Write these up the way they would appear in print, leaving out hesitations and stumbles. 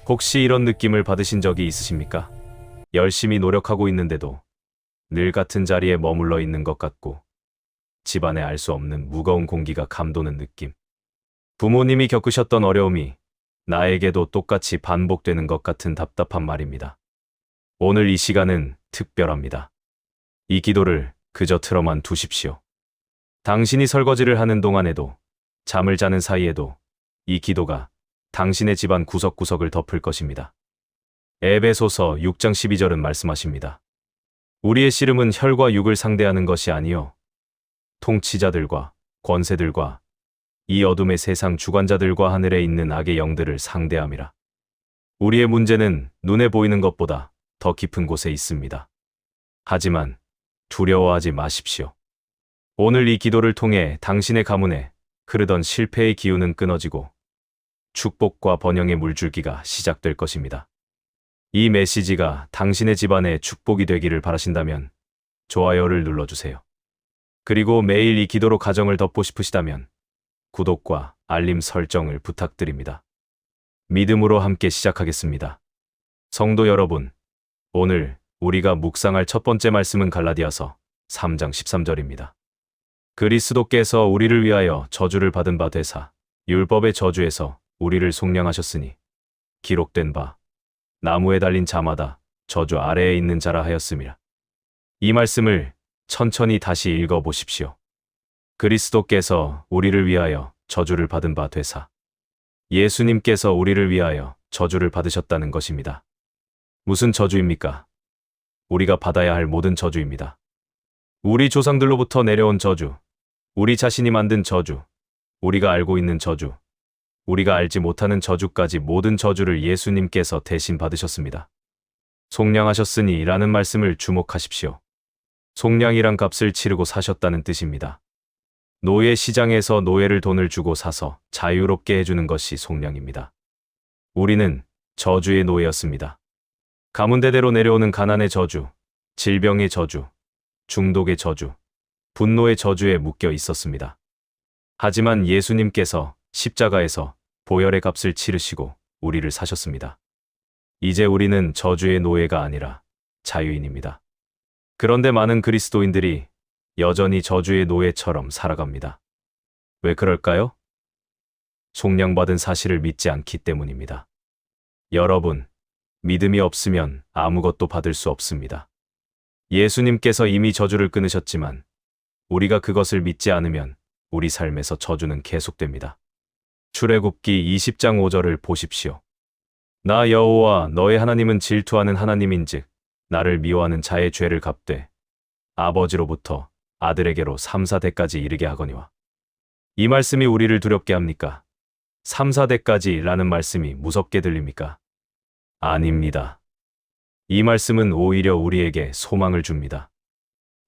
혹시 이런 느낌을 받으신 적이 있으십니까? 열심히 노력하고 있는데도 늘 같은 자리에 머물러 있는 것 같고 집안에 알 수 없는 무거운 공기가 감도는 느낌. 부모님이 겪으셨던 어려움이 나에게도 똑같이 반복되는 것 같은 답답한 말입니다. 오늘 이 시간은 특별합니다. 이 기도를 그저 틀어만 두십시오. 당신이 설거지를 하는 동안에도 잠을 자는 사이에도 이 기도가 당신의 집안 구석구석을 덮을 것입니다. 에베소서 6장 12절은 말씀하십니다. 우리의 씨름은 혈과 육을 상대하는 것이 아니요 통치자들과 권세들과 이 어둠의 세상 주관자들과 하늘에 있는 악의 영들을 상대함이라. 우리의 문제는 눈에 보이는 것보다 더 깊은 곳에 있습니다. 하지만 두려워하지 마십시오. 오늘 이 기도를 통해 당신의 가문에 흐르던 실패의 기운은 끊어지고 축복과 번영의 물줄기가 시작될 것입니다. 이 메시지가 당신의 집안에 축복이 되기를 바라신다면 좋아요를 눌러주세요. 그리고 매일 이 기도로 가정을 덮고 싶으시다면 구독과 알림 설정을 부탁드립니다. 믿음으로 함께 시작하겠습니다. 성도 여러분, 오늘 우리가 묵상할 첫 번째 말씀은 갈라디아서 3장 13절입니다. 그리스도께서 우리를 위하여 저주를 받은 바 되사 율법의 저주에서 우리를 속량하셨으니 기록된 바 나무에 달린 자마다 저주 아래에 있는 자라 하였음이라. 이 말씀을 천천히 다시 읽어보십시오. 그리스도께서 우리를 위하여 저주를 받은 바 되사 예수님께서 우리를 위하여 저주를 받으셨다는 것입니다. 무슨 저주입니까? 우리가 받아야 할 모든 저주입니다. 우리 조상들로부터 내려온 저주, 우리 자신이 만든 저주, 우리가 알고 있는 저주, 우리가 알지 못하는 저주까지 모든 저주를 예수님께서 대신 받으셨습니다. 속량하셨으니 라는 말씀을 주목하십시오. 속량이란 값을 치르고 사셨다는 뜻입니다. 노예 시장에서 노예를 돈을 주고 사서 자유롭게 해주는 것이 속량입니다. 우리는 저주의 노예였습니다. 가문대대로 내려오는 가난의 저주, 질병의 저주, 중독의 저주, 분노의 저주에 묶여 있었습니다. 하지만 예수님께서 십자가에서 보혈의 값을 치르시고 우리를 사셨습니다. 이제 우리는 저주의 노예가 아니라 자유인입니다. 그런데 많은 그리스도인들이 여전히 저주의 노예처럼 살아갑니다. 왜 그럴까요? 속량받은 사실을 믿지 않기 때문입니다. 여러분, 믿음이 없으면 아무것도 받을 수 없습니다. 예수님께서 이미 저주를 끊으셨지만 우리가 그것을 믿지 않으면 우리 삶에서 저주는 계속됩니다. 출애굽기 20장 5절을 보십시오. 나 여호와 너의 하나님은 질투하는 하나님인즉 나를 미워하는 자의 죄를 갚되 아버지로부터 아들에게로 3, 4대까지 이르게 하거니와. 이 말씀이 우리를 두렵게 합니까? 3, 4대까지 라는 말씀이 무섭게 들립니까? 아닙니다. 이 말씀은 오히려 우리에게 소망을 줍니다.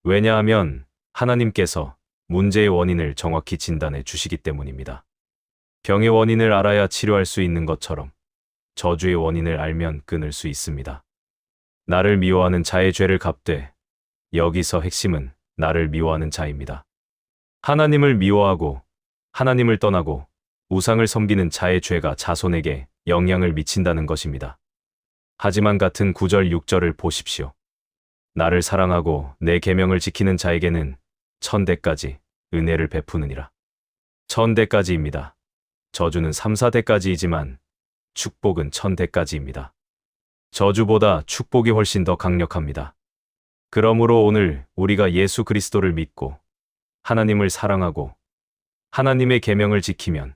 왜냐하면 하나님께서 문제의 원인을 정확히 진단해 주시기 때문입니다. 병의 원인을 알아야 치료할 수 있는 것처럼 저주의 원인을 알면 끊을 수 있습니다. 나를 미워하는 자의 죄를 갚되, 여기서 핵심은 나를 미워하는 자입니다. 하나님을 미워하고 하나님을 떠나고 우상을 섬기는 자의 죄가 자손에게 영향을 미친다는 것입니다. 하지만 같은 9절 6절을 보십시오. 나를 사랑하고 내 계명을 지키는 자에게는 1000대까지 은혜를 베푸느니라. 1000대까지입니다. 저주는 3, 4대까지이지만 축복은 1000대까지입니다. 저주보다 축복이 훨씬 더 강력합니다. 그러므로 오늘 우리가 예수 그리스도를 믿고 하나님을 사랑하고 하나님의 계명을 지키면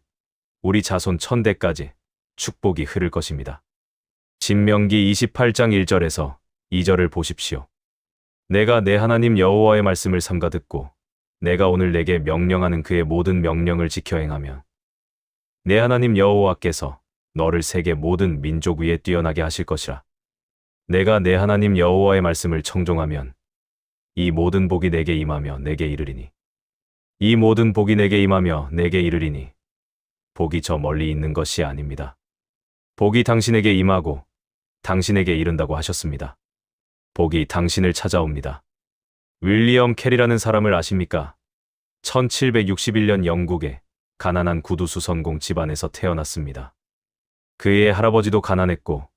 우리 자손 1000대까지 축복이 흐를 것입니다. 신명기 28장 1절에서 2절을 보십시오. 내가 내 하나님 여호와의 말씀을 삼가 듣고 내가 오늘 내게 명령하는 그의 모든 명령을 지켜 행하면 내 하나님 여호와께서 너를 세계 모든 민족 위에 뛰어나게 하실 것이라. 내가 내 하나님 여호와의 말씀을 청종하면 이 모든 복이 내게 임하며 내게 이르리니 이 모든 복이 내게 임하며 내게 이르리니 복이 저 멀리 있는 것이 아닙니다. 복이 당신에게 임하고 당신에게 이른다고 하셨습니다. 복이 당신을 찾아옵니다. 윌리엄 캐리라는 사람을 아십니까? 1761년 영국의 가난한 구두수 선공 집안에서 태어났습니다. 그의 할아버지도 가난했고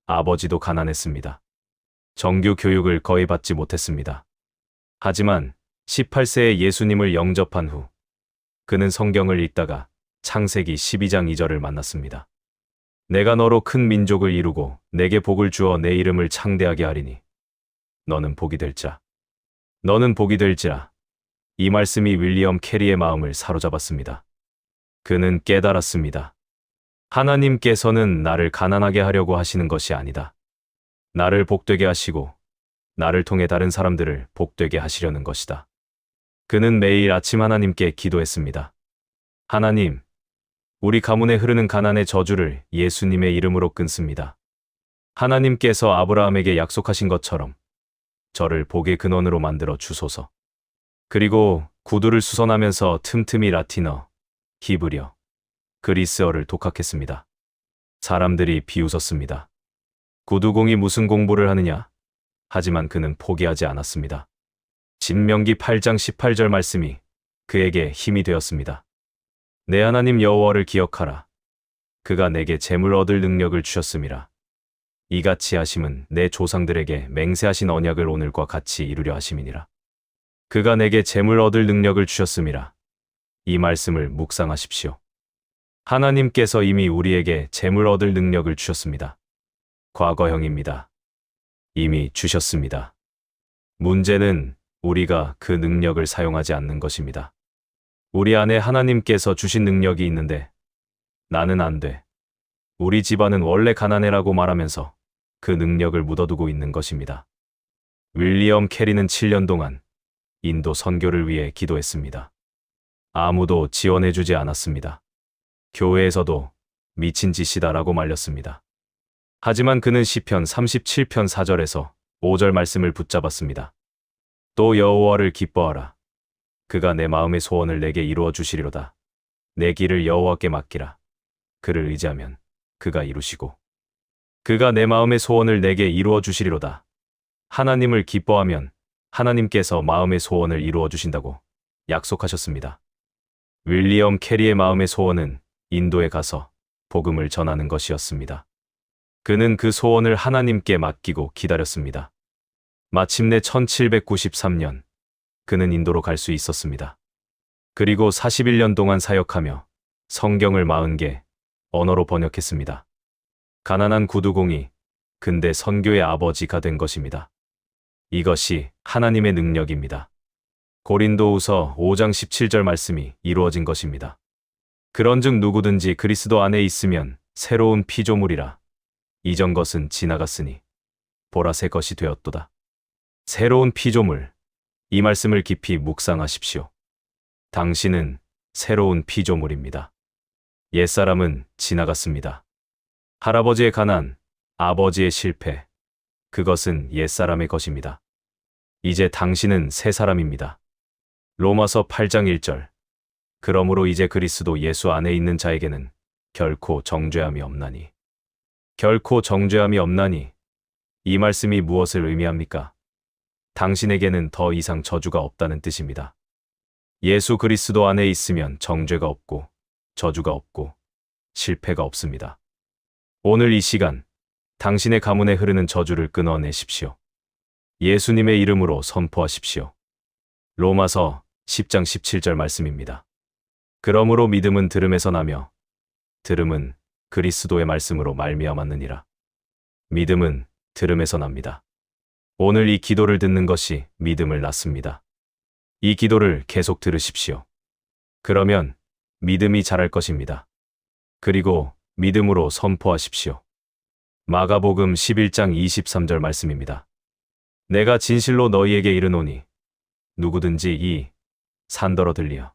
아버지도 가난했습니다. 정규 교육을 거의 받지 못했습니다. 하지만 18세에 예수님을 영접한 후 그는 성경을 읽다가 창세기 12장 2절을 만났습니다. 내가 너로 큰 민족을 이루고 내게 복을 주어 내 이름을 창대하게 하리니 너는 복이 될자. 너는 복이 될지라. 이 말씀이 윌리엄 캐리의 마음을 사로잡았습니다. 그는 깨달았습니다. 하나님께서는 나를 가난하게 하려고 하시는 것이 아니다. 나를 복되게 하시고 나를 통해 다른 사람들을 복되게 하시려는 것이다. 그는 매일 아침 하나님께 기도했습니다. 하나님, 우리 가문에 흐르는 가난의 저주를 예수님의 이름으로 끊습니다. 하나님께서 아브라함에게 약속하신 것처럼 저를 복의 근원으로 만들어 주소서. 그리고 구두를 수선하면서 틈틈이 라틴어, 히브리어, 그리스어를 독학했습니다. 사람들이 비웃었습니다. 구두공이 무슨 공부를 하느냐? 하지만 그는 포기하지 않았습니다. 신명기 8장 18절 말씀이 그에게 힘이 되었습니다. 내 하나님 여호와를 기억하라. 그가 내게 재물 얻을 능력을 주셨음이라. 이같이 하심은 내 조상들에게 맹세하신 언약을 오늘과 같이 이루려 하심이니라. 그가 내게 재물 얻을 능력을 주셨음이라. 이 말씀을 묵상하십시오. 하나님께서 이미 우리에게 재물 얻을 능력을 주셨습니다. 과거형입니다. 이미 주셨습니다. 문제는 우리가 그 능력을 사용하지 않는 것입니다. 우리 안에 하나님께서 주신 능력이 있는데 나는 안 돼. 우리 집안은 원래 가난해라고 말하면서 그 능력을 묻어두고 있는 것입니다. 윌리엄 캐리는 7년 동안 인도 선교를 위해 기도했습니다. 아무도 지원해주지 않았습니다. 교회에서도 미친 짓이다라고 말렸습니다. 하지만 그는 시편 37편 4절에서 5절 말씀을 붙잡았습니다. 또 여호와를 기뻐하라. 그가 내 마음의 소원을 내게 이루어 주시리로다. 내 길을 여호와께 맡기라. 그를 의지하면 그가 이루시고 그가 내 마음의 소원을 내게 이루어 주시리로다. 하나님을 기뻐하면 하나님께서 마음의 소원을 이루어 주신다고 약속하셨습니다. 윌리엄 캐리의 마음의 소원은 인도에 가서 복음을 전하는 것이었습니다. 그는 그 소원을 하나님께 맡기고 기다렸습니다. 마침내 1793년 그는 인도로 갈 수 있었습니다. 그리고 41년 동안 사역하며 성경을 40개 언어로 번역했습니다. 가난한 구두공이 근대 선교의 아버지가 된 것입니다. 이것이 하나님의 능력입니다. 고린도후서 5장 17절 말씀이 이루어진 것입니다. 그런즉 누구든지 그리스도 안에 있으면 새로운 피조물이라. 이전 것은 지나갔으니 보라 새 것이 되었도다. 새로운 피조물. 이 말씀을 깊이 묵상하십시오. 당신은 새로운 피조물입니다. 옛사람은 지나갔습니다. 할아버지의 가난, 아버지의 실패, 그것은 옛사람의 것입니다. 이제 당신은 새 사람입니다. 로마서 8장 1절. 그러므로 이제 그리스도 예수 안에 있는 자에게는 결코 정죄함이 없나니. 결코 정죄함이 없나니. 이 말씀이 무엇을 의미합니까? 당신에게는 더 이상 저주가 없다는 뜻입니다. 예수 그리스도 안에 있으면 정죄가 없고 저주가 없고 실패가 없습니다. 오늘 이 시간 당신의 가문에 흐르는 저주를 끊어내십시오. 예수님의 이름으로 선포하십시오. 로마서 10장 17절 말씀입니다. 그러므로 믿음은 들음에서 나며 들음은 그리스도의 말씀으로 말미암았느니라. 믿음은 들음에서 납니다. 오늘 이 기도를 듣는 것이 믿음을 낳습니다. 이 기도를 계속 들으십시오. 그러면 믿음이 자랄 것입니다. 그리고 믿음으로 선포하십시오. 마가복음 11장 23절 말씀입니다. 내가 진실로 너희에게 이르노니 누구든지 이 산더러 들리어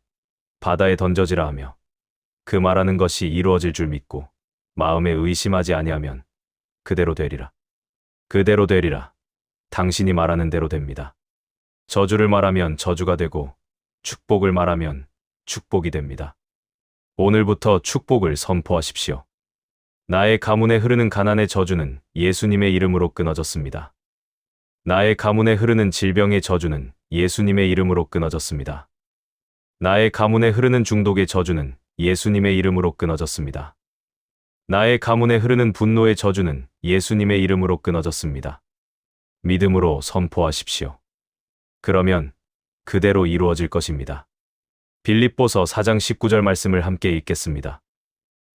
바다에 던져지라 하며 그 말하는 것이 이루어질 줄 믿고 마음에 의심하지 아니하면 그대로 되리라. 그대로 되리라. 당신이 말하는 대로 됩니다. 저주를 말하면 저주가 되고 축복을 말하면 축복이 됩니다. 오늘부터 축복을 선포하십시오. 나의 가문에 흐르는 가난의 저주는 예수님의 이름으로 끊어졌습니다. 나의 가문에 흐르는 질병의 저주는 예수님의 이름으로 끊어졌습니다. 나의 가문에 흐르는 중독의 저주는 예수님의 이름으로 끊어졌습니다. 나의 가문에 흐르는 분노의 저주는 예수님의 이름으로 끊어졌습니다. 믿음으로 선포하십시오. 그러면 그대로 이루어질 것입니다. 빌립보서 4장 19절 말씀을 함께 읽겠습니다.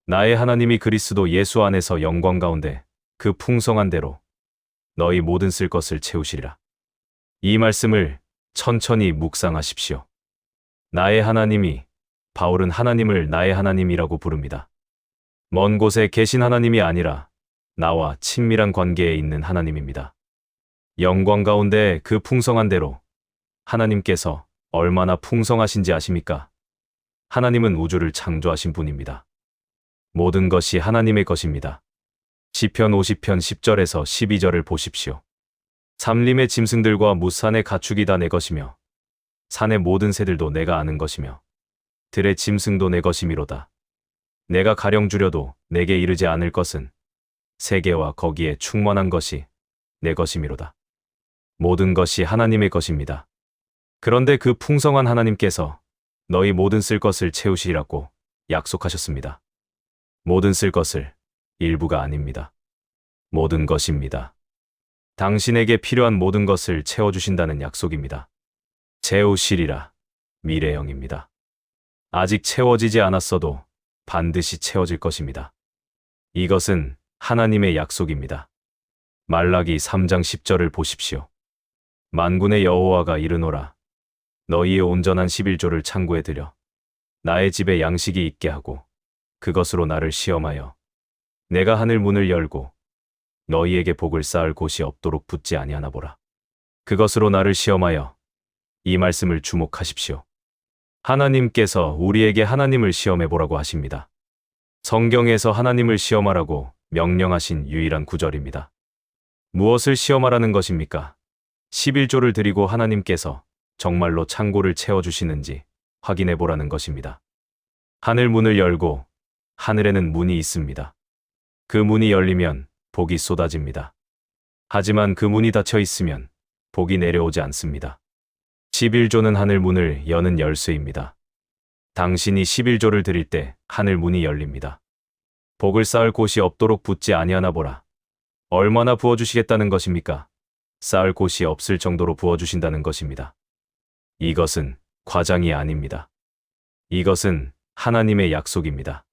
나의 하나님이 그리스도 예수 안에서 영광 가운데 그 풍성한 대로 너희 모든 쓸 것을 채우시리라. 이 말씀을 천천히 묵상하십시오. 나의 하나님이, 바울은 하나님을 나의 하나님이라고 부릅니다. 먼 곳에 계신 하나님이 아니라 나와 친밀한 관계에 있는 하나님입니다. 영광 가운데 그 풍성한 대로 하나님께서 얼마나 풍성하신지 아십니까? 하나님은 우주를 창조하신 분입니다. 모든 것이 하나님의 것입니다. 시편 50편 10절에서 12절을 보십시오. 삼림의 짐승들과 무산의 가축이 다 내 것이며 산의 모든 새들도 내가 아는 것이며 들의 짐승도 내 것이미로다. 내가 가령 주려도 내게 이르지 않을 것은 세계와 거기에 충만한 것이 내 것이미로다. 모든 것이 하나님의 것입니다. 그런데 그 풍성한 하나님께서 너희 모든 쓸 것을 채우시리라고 약속하셨습니다. 모든 쓸 것을, 일부가 아닙니다. 모든 것입니다. 당신에게 필요한 모든 것을 채워주신다는 약속입니다. 채우시리라, 미래형입니다. 아직 채워지지 않았어도 반드시 채워질 것입니다. 이것은 하나님의 약속입니다. 말라기 3장 10절을 보십시오. 만군의 여호와가 이르노라. 너희의 온전한 11조를 창고에 들여 나의 집에 양식이 있게 하고 그것으로 나를 시험하여 내가 하늘 문을 열고 너희에게 복을 쌓을 곳이 없도록 붙지 아니하나 보라. 그것으로 나를 시험하여, 이 말씀을 주목하십시오. 하나님께서 우리에게 하나님을 시험해 보라고 하십니다. 성경에서 하나님을 시험하라고 명령하신 유일한 구절입니다. 무엇을 시험하라는 것입니까? 11조를 드리고 하나님께서 정말로 창고를 채워주시는지 확인해 보라는 것입니다. 하늘 문을 열고 하늘에는 문이 있습니다. 그 문이 열리면 복이 쏟아집니다. 하지만 그 문이 닫혀 있으면 복이 내려오지 않습니다. 11조는 하늘 문을 여는 열쇠입니다. 당신이 11조를 드릴 때 하늘 문이 열립니다. 복을 쌓을 곳이 없도록 붙지 아니하나 보라. 얼마나 부어주시겠다는 것입니까? 쌓을 곳이 없을 정도로 부어주신다는 것입니다. 이것은 과장이 아닙니다. 이것은 하나님의 약속입니다.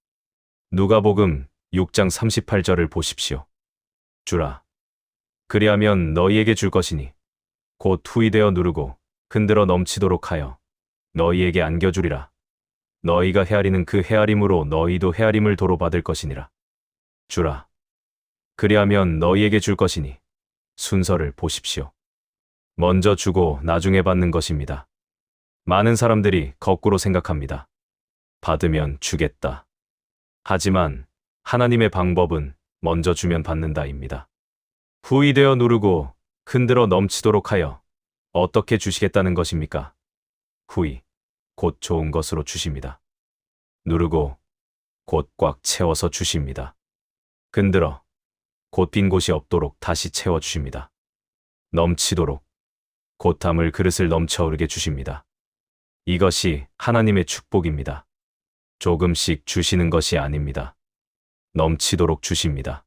누가복음 6장 38절을 보십시오. 주라. 그리하면 너희에게 줄 것이니 곧 후이되어 누르고 흔들어 넘치도록 하여 너희에게 안겨주리라. 너희가 헤아리는 그 헤아림으로 너희도 헤아림을 도로 받을 것이니라. 주라. 그리하면 너희에게 줄 것이니 순서를 보십시오. 먼저 주고 나중에 받는 것입니다. 많은 사람들이 거꾸로 생각합니다. 받으면 주겠다. 하지만 하나님의 방법은 먼저 주면 받는다입니다. 후이되어 누르고 흔들어 넘치도록 하여 어떻게 주시겠다는 것입니까? 후이, 곧 좋은 것으로 주십니다. 누르고 곧 꽉 채워서 주십니다. 흔들어 곧 빈 곳이 없도록 다시 채워주십니다. 넘치도록 곧 담을 그릇을 넘쳐오르게 주십니다. 이것이 하나님의 축복입니다. 조금씩 주시는 것이 아닙니다. 넘치도록 주십니다.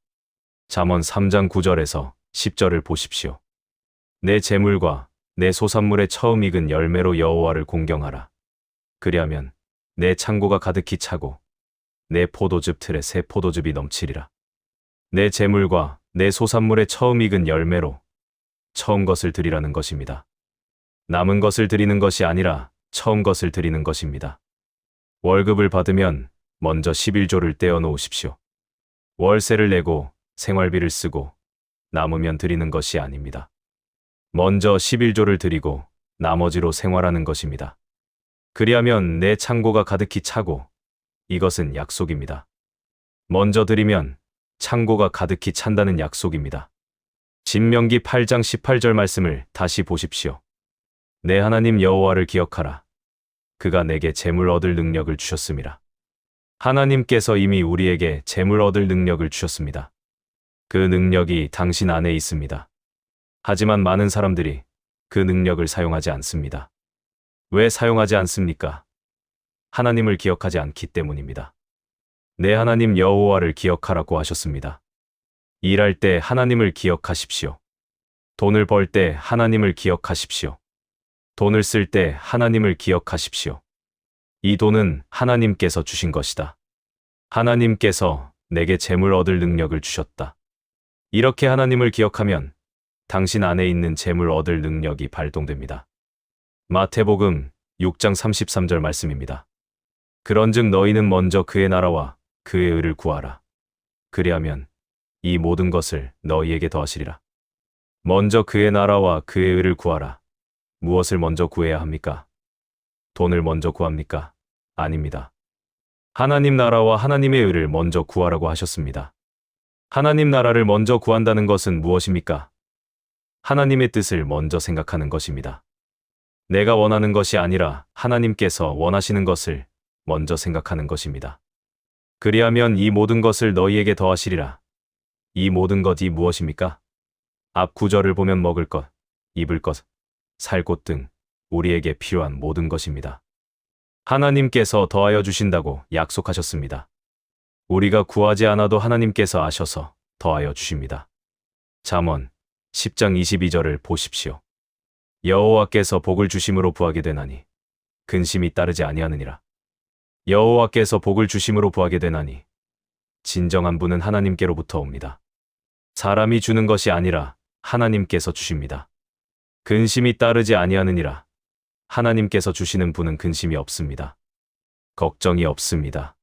잠언 3장 9절에서 10절을 보십시오. 내 재물과 내 소산물의 처음 익은 열매로 여호와를 공경하라. 그리하면 내 창고가 가득히 차고 내 포도즙 틀에 새 포도즙이 넘치리라. 내 재물과 내 소산물의 처음 익은 열매로 처음 것을 드리라는 것입니다. 남은 것을 드리는 것이 아니라 처음 것을 드리는 것입니다. 월급을 받으면 먼저 11조를 떼어 놓으십시오. 월세를 내고 생활비를 쓰고 남으면 드리는 것이 아닙니다. 먼저 11조를 드리고 나머지로 생활하는 것입니다. 그리하면 내 창고가 가득히 차고, 이것은 약속입니다. 먼저 드리면 창고가 가득히 찬다는 약속입니다. 신명기 8장 18절 말씀을 다시 보십시오. 내 하나님 여호와를 기억하라. 그가 내게 재물 얻을 능력을 주셨음이라. 하나님께서 이미 우리에게 재물 얻을 능력을 주셨습니다. 그 능력이 당신 안에 있습니다. 하지만 많은 사람들이 그 능력을 사용하지 않습니다. 왜 사용하지 않습니까? 하나님을 기억하지 않기 때문입니다. 내 하나님 여호와를 기억하라고 하셨습니다. 일할 때 하나님을 기억하십시오. 돈을 벌 때 하나님을 기억하십시오. 돈을 쓸 때 하나님을 기억하십시오. 이 돈은 하나님께서 주신 것이다. 하나님께서 내게 재물 얻을 능력을 주셨다. 이렇게 하나님을 기억하면 당신 안에 있는 재물 얻을 능력이 발동됩니다. 마태복음 6장 33절 말씀입니다. 그런즉 너희는 먼저 그의 나라와 그의 의를 구하라. 그리하면 이 모든 것을 너희에게 더하시리라. 먼저 그의 나라와 그의 의를 구하라. 무엇을 먼저 구해야 합니까? 돈을 먼저 구합니까? 아닙니다. 하나님 나라와 하나님의 의를 먼저 구하라고 하셨습니다. 하나님 나라를 먼저 구한다는 것은 무엇입니까? 하나님의 뜻을 먼저 생각하는 것입니다. 내가 원하는 것이 아니라 하나님께서 원하시는 것을 먼저 생각하는 것입니다. 그리하면 이 모든 것을 너희에게 더하시리라. 이 모든 것이 무엇입니까? 앞 구절을 보면 먹을 것, 입을 것, 살 곳 등 우리에게 필요한 모든 것입니다. 하나님께서 더하여 주신다고 약속하셨습니다. 우리가 구하지 않아도 하나님께서 아셔서 더하여 주십니다. 잠언 10장 22절을 보십시오. 여호와께서 복을 주심으로 부하게 되나니 근심이 따르지 아니하느니라. 여호와께서 복을 주심으로 부하게 되나니 진정한 분은 하나님께로부터 옵니다. 사람이 주는 것이 아니라 하나님께서 주십니다. 근심이 따르지 아니하느니라. 하나님께서 주시는 분은 근심이 없습니다. 걱정이 없습니다.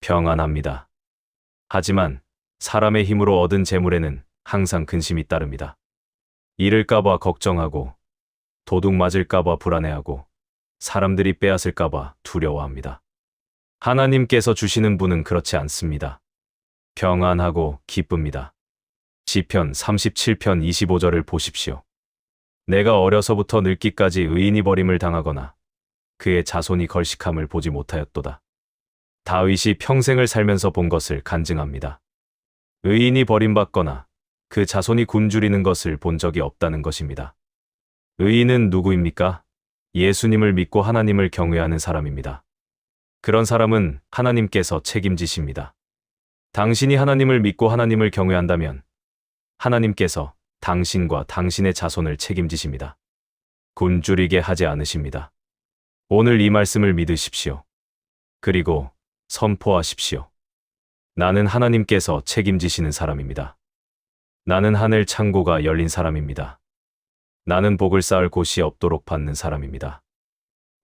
평안합니다. 하지만 사람의 힘으로 얻은 재물에는 항상 근심이 따릅니다. 잃을까봐 걱정하고 도둑 맞을까봐 불안해하고 사람들이 빼앗을까봐 두려워합니다. 하나님께서 주시는 분은 그렇지 않습니다. 평안하고 기쁩니다. 시편 37편 25절을 보십시오. 내가 어려서부터 늙기까지 의인이 버림을 당하거나 그의 자손이 걸식함을 보지 못하였도다. 다윗이 평생을 살면서 본 것을 간증합니다. 의인이 버림받거나 그 자손이 굶주리는 것을 본 적이 없다는 것입니다. 의인은 누구입니까? 예수님을 믿고 하나님을 경외하는 사람입니다. 그런 사람은 하나님께서 책임지십니다. 당신이 하나님을 믿고 하나님을 경외한다면 하나님께서 당신과 당신의 자손을 책임지십니다. 굶주리게 하지 않으십니다. 오늘 이 말씀을 믿으십시오. 그리고 선포하십시오. 나는 하나님께서 책임지시는 사람입니다. 나는 하늘 창고가 열린 사람입니다. 나는 복을 쌓을 곳이 없도록 받는 사람입니다.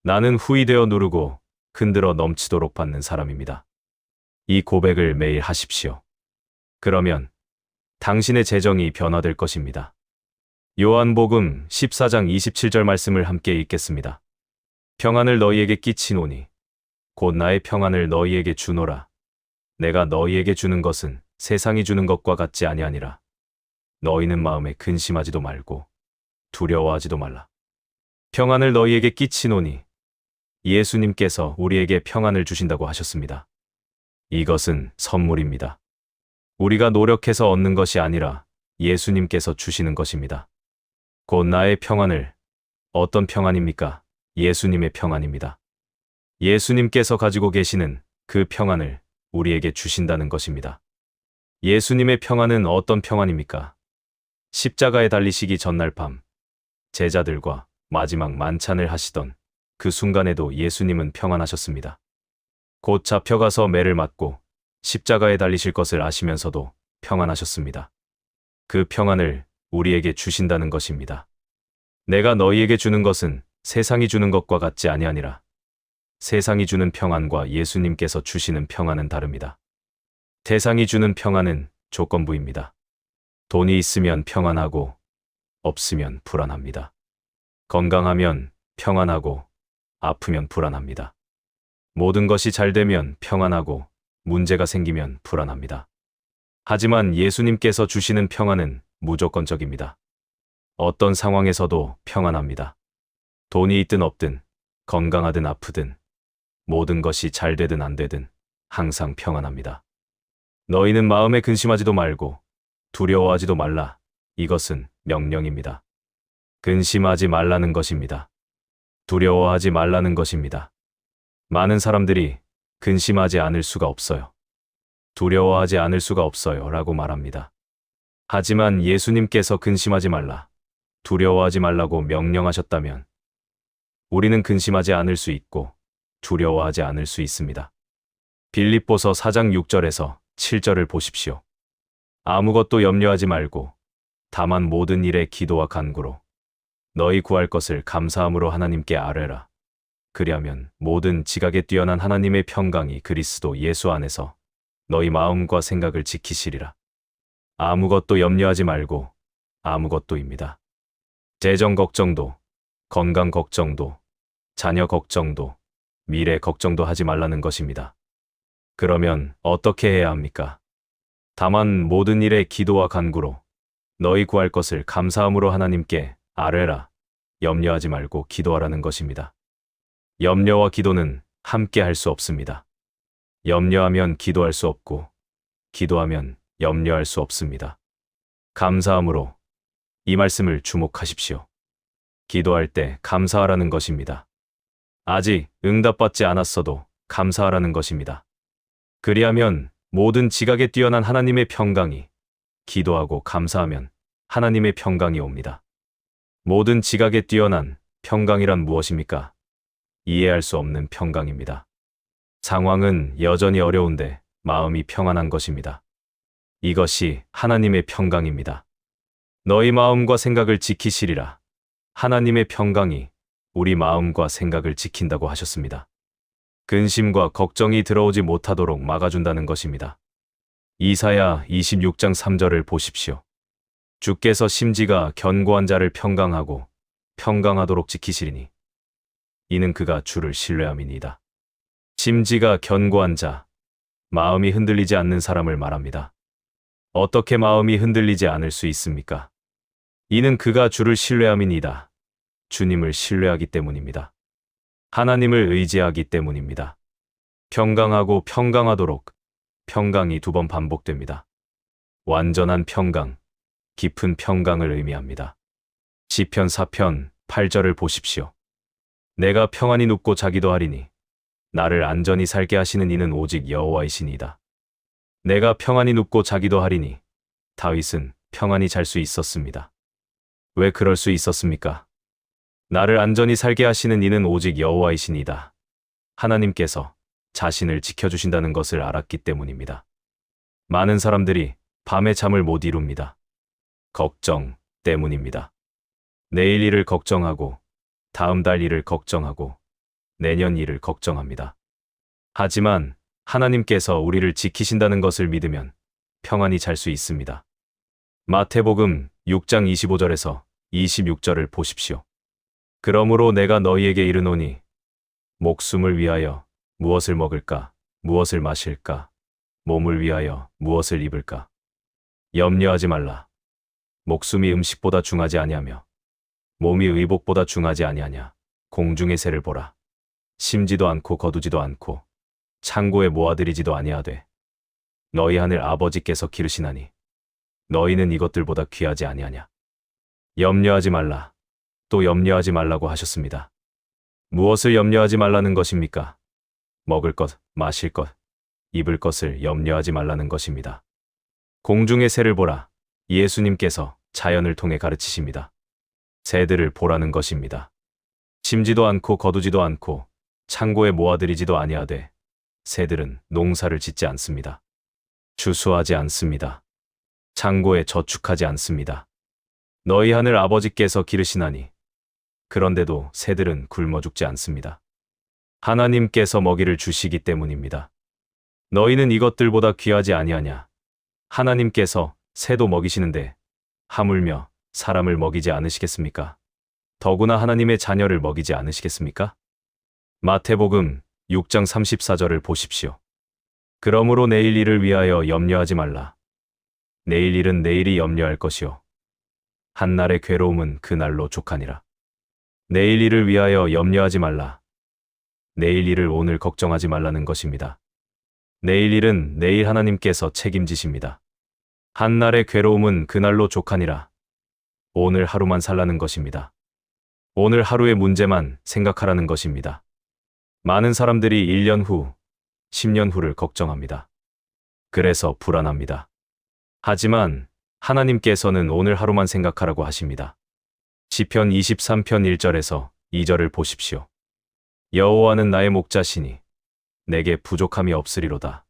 나는 후이되어 누르고 흔들어 넘치도록 받는 사람입니다. 이 고백을 매일 하십시오. 그러면 당신의 재정이 변화될 것입니다. 요한복음 14장 27절 말씀을 함께 읽겠습니다. 평안을 너희에게 끼치노니 곧 나의 평안을 너희에게 주노라. 내가 너희에게 주는 것은 세상이 주는 것과 같지 아니하니라. 너희는 마음에 근심하지도 말고 두려워하지도 말라. 평안을 너희에게 끼치노니 예수님께서 우리에게 평안을 주신다고 하셨습니다. 이것은 선물입니다. 우리가 노력해서 얻는 것이 아니라 예수님께서 주시는 것입니다. 곧 나의 평안을, 어떤 평안입니까? 예수님의 평안입니다. 예수님께서 가지고 계시는 그 평안을 우리에게 주신다는 것입니다. 예수님의 평안은 어떤 평안입니까? 십자가에 달리시기 전날 밤 제자들과 마지막 만찬을 하시던 그 순간에도 예수님은 평안하셨습니다. 곧 잡혀가서 매를 맞고 십자가에 달리실 것을 아시면서도 평안하셨습니다. 그 평안을 우리에게 주신다는 것입니다. 내가 너희에게 주는 것은 세상이 주는 것과 같지 아니하니라. 세상이 주는 평안과 예수님께서 주시는 평안은 다릅니다. 세상이 주는 평안은 조건부입니다. 돈이 있으면 평안하고 없으면 불안합니다. 건강하면 평안하고 아프면 불안합니다. 모든 것이 잘 되면 평안하고 문제가 생기면 불안합니다. 하지만 예수님께서 주시는 평안은 무조건적입니다. 어떤 상황에서도 평안합니다. 돈이 있든 없든 건강하든 아프든 모든 것이 잘 되든 안 되든 항상 평안합니다. 너희는 마음에 근심하지도 말고 두려워하지도 말라. 이것은 명령입니다. 근심하지 말라는 것입니다. 두려워하지 말라는 것입니다. 많은 사람들이 근심하지 않을 수가 없어요. 두려워하지 않을 수가 없어요. 라고 말합니다. 하지만 예수님께서 근심하지 말라, 두려워하지 말라고 명령하셨다면 우리는 근심하지 않을 수 있고 두려워하지 않을 수 있습니다. 빌립보서 4장 6절에서 7절을 보십시오. 아무것도 염려하지 말고 다만 모든 일에 기도와 간구로 너희 구할 것을 감사함으로 하나님께 아뢰라. 그리하면 모든 지각에 뛰어난 하나님의 평강이 그리스도 예수 안에서 너희 마음과 생각을 지키시리라. 아무것도 염려하지 말고 아무것도입니다. 재정 걱정도, 건강 걱정도, 자녀 걱정도, 미래 걱정도 하지 말라는 것입니다. 그러면 어떻게 해야 합니까? 다만 모든 일에 기도와 간구로 너희 구할 것을 감사함으로 하나님께 아뢰라. 염려하지 말고 기도하라는 것입니다. 염려와 기도는 함께 할 수 없습니다. 염려하면 기도할 수 없고 기도하면 염려할 수 없습니다. 감사함으로 이 말씀을 주목하십시오. 기도할 때 감사하라는 것입니다. 아직 응답받지 않았어도 감사하라는 것입니다. 그리하면 모든 지각에 뛰어난 하나님의 평강이, 기도하고 감사하면 하나님의 평강이 옵니다. 모든 지각에 뛰어난 평강이란 무엇입니까? 이해할 수 없는 평강입니다. 상황은 여전히 어려운데 마음이 평안한 것입니다. 이것이 하나님의 평강입니다. 너희 마음과 생각을 지키시리라. 하나님의 평강이 우리 마음과 생각을 지킨다고 하셨습니다. 근심과 걱정이 들어오지 못하도록 막아준다는 것입니다. 이사야 26장 3절을 보십시오. 주께서 심지가 견고한 자를 평강하고 평강하도록 지키시리니 이는 그가 주를 신뢰함이니이다. 심지가 견고한 자, 마음이 흔들리지 않는 사람을 말합니다. 어떻게 마음이 흔들리지 않을 수 있습니까? 이는 그가 주를 신뢰함이니이다. 주님을 신뢰하기 때문입니다. 하나님을 의지하기 때문입니다. 평강하고 평강하도록, 평강이 2번 반복됩니다. 완전한 평강, 깊은 평강을 의미합니다. 시편 4편 8절을 보십시오. 내가 평안히 눕고 자기도 하리니 나를 안전히 살게 하시는 이는 오직 여호와이시니이다. 내가 평안히 눕고 자기도 하리니 다윗은 평안히 잘 수 있었습니다. 왜 그럴 수 있었습니까? 나를 안전히 살게 하시는 이는 오직 여호와이시니이다. 하나님께서 자신을 지켜주신다는 것을 알았기 때문입니다. 많은 사람들이 밤에 잠을 못 이룹니다. 걱정 때문입니다. 내일 일을 걱정하고 다음 달 일을 걱정하고 내년 일을 걱정합니다. 하지만 하나님께서 우리를 지키신다는 것을 믿으면 평안히 잘 수 있습니다. 마태복음 6장 25절에서 26절을 보십시오. 그러므로 내가 너희에게 이르노니 목숨을 위하여 무엇을 먹을까, 무엇을 마실까, 몸을 위하여 무엇을 입을까. 염려하지 말라. 목숨이 음식보다 중하지 아니하며 몸이 의복보다 중하지 아니하냐. 공중의 새를 보라. 심지도 않고 거두지도 않고 창고에 모아들이지도 아니하되 너희 하늘 아버지께서 기르시나니 너희는 이것들보다 귀하지 아니하냐. 염려하지 말라. 또 염려하지 말라고 하셨습니다. 무엇을 염려하지 말라는 것입니까? 먹을 것, 마실 것, 입을 것을 염려하지 말라는 것입니다. 공중의 새를 보라. 예수님께서 자연을 통해 가르치십니다. 새들을 보라는 것입니다. 심지도 않고 거두지도 않고 창고에 모아들이지도 아니하되 새들은 농사를 짓지 않습니다. 추수하지 않습니다. 창고에 저축하지 않습니다. 너희 하늘 아버지께서 기르시나니 그런데도 새들은 굶어 죽지 않습니다. 하나님께서 먹이를 주시기 때문입니다. 너희는 이것들보다 귀하지 아니하냐. 하나님께서 새도 먹이시는데 하물며 사람을 먹이지 않으시겠습니까? 더구나 하나님의 자녀를 먹이지 않으시겠습니까? 마태복음 6장 34절을 보십시오. 그러므로 내일 일을 위하여 염려하지 말라. 내일 일은 내일이 염려할 것이요 한날의 괴로움은 그날로 족하니라. 내일 일을 위하여 염려하지 말라. 내일 일을 오늘 걱정하지 말라는 것입니다. 내일 일은 내일 하나님께서 책임지십니다. 한날의 괴로움은 그날로 족하니라. 오늘 하루만 살라는 것입니다. 오늘 하루의 문제만 생각하라는 것입니다. 많은 사람들이 1년 후, 10년 후를 걱정합니다. 그래서 불안합니다. 하지만 하나님께서는 오늘 하루만 생각하라고 하십니다. 시편 23편 1절에서 2절을 보십시오. 여호와는 나의 목자시니 내게 부족함이 없으리로다.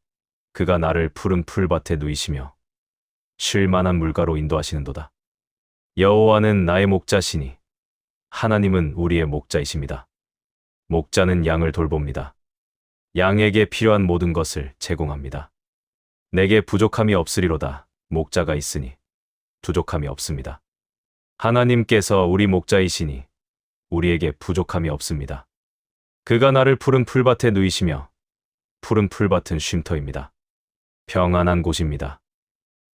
그가 나를 푸른 풀밭에 누이시며 쉴 만한 물가로 인도하시는도다. 여호와는 나의 목자시니 하나님은 우리의 목자이십니다. 목자는 양을 돌봅니다. 양에게 필요한 모든 것을 제공합니다. 내게 부족함이 없으리로다. 목자가 있으니 부족함이 없습니다. 하나님께서 우리 목자이시니 우리에게 부족함이 없습니다. 그가 나를 푸른 풀밭에 누이시며 푸른 풀밭은 쉼터입니다. 평안한 곳입니다.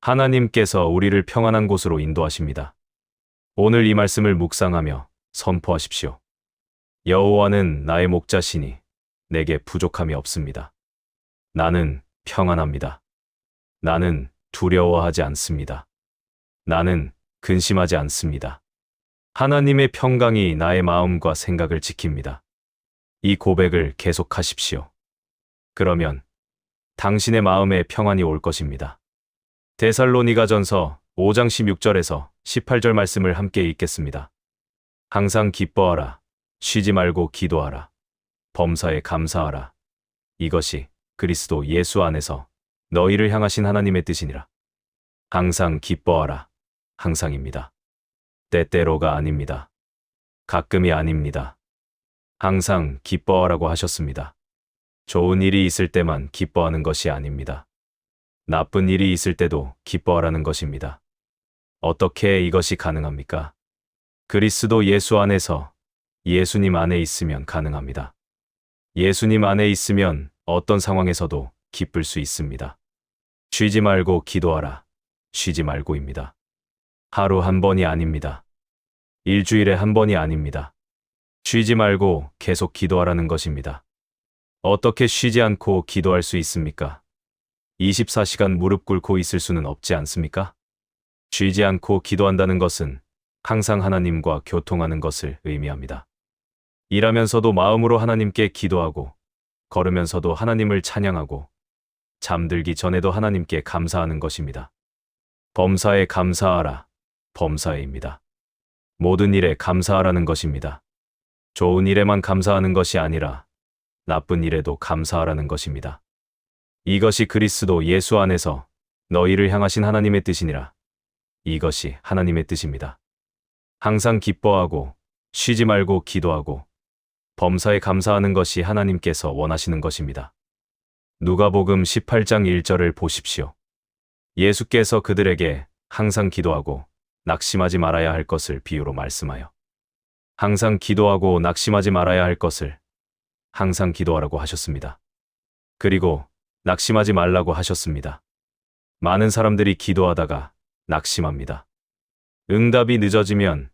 하나님께서 우리를 평안한 곳으로 인도하십니다. 오늘 이 말씀을 묵상하며 선포하십시오. 여호와는 나의 목자시니 내게 부족함이 없습니다. 나는 평안합니다. 나는 두려워하지 않습니다. 나는 근심하지 않습니다. 하나님의 평강이 나의 마음과 생각을 지킵니다. 이 고백을 계속하십시오. 그러면 당신의 마음에 평안이 올 것입니다. 데살로니가전서 5장 16절에서 18절 말씀을 함께 읽겠습니다. 항상 기뻐하라. 쉬지 말고 기도하라. 범사에 감사하라. 이것이 그리스도 예수 안에서 너희를 향하신 하나님의 뜻이니라. 항상 기뻐하라. 항상입니다. 때때로가 아닙니다. 가끔이 아닙니다. 항상 기뻐하라고 하셨습니다. 좋은 일이 있을 때만 기뻐하는 것이 아닙니다. 나쁜 일이 있을 때도 기뻐하라는 것입니다. 어떻게 이것이 가능합니까? 그리스도 예수 안에서 예수님 안에 있으면 가능합니다. 예수님 안에 있으면 어떤 상황에서도 기쁠 수 있습니다. 쉬지 말고 기도하라. 쉬지 말고입니다. 하루 한 번이 아닙니다. 일주일에 한 번이 아닙니다. 쉬지 말고 계속 기도하라는 것입니다. 어떻게 쉬지 않고 기도할 수 있습니까? 24시간 무릎 꿇고 있을 수는 없지 않습니까? 쉬지 않고 기도한다는 것은 항상 하나님과 교통하는 것을 의미합니다. 일하면서도 마음으로 하나님께 기도하고, 걸으면서도 하나님을 찬양하고, 잠들기 전에도 하나님께 감사하는 것입니다. 범사에 감사하라. 범사에입니다. 모든 일에 감사하라는 것입니다. 좋은 일에만 감사하는 것이 아니라 나쁜 일에도 감사하라는 것입니다. 이것이 그리스도 예수 안에서 너희를 향하신 하나님의 뜻이니라. 이것이 하나님의 뜻입니다. 항상 기뻐하고 쉬지 말고 기도하고 범사에 감사하는 것이 하나님께서 원하시는 것입니다. 누가복음 18장 1절을 보십시오. 예수께서 그들에게 항상 기도하고 낙심하지 말아야 할 것을 비유로 말씀하여 항상 기도하고 낙심하지 말아야 할 것을 항상 기도하라고 하셨습니다. 그리고 낙심하지 말라고 하셨습니다. 많은 사람들이 기도하다가 낙심합니다. 응답이 늦어지면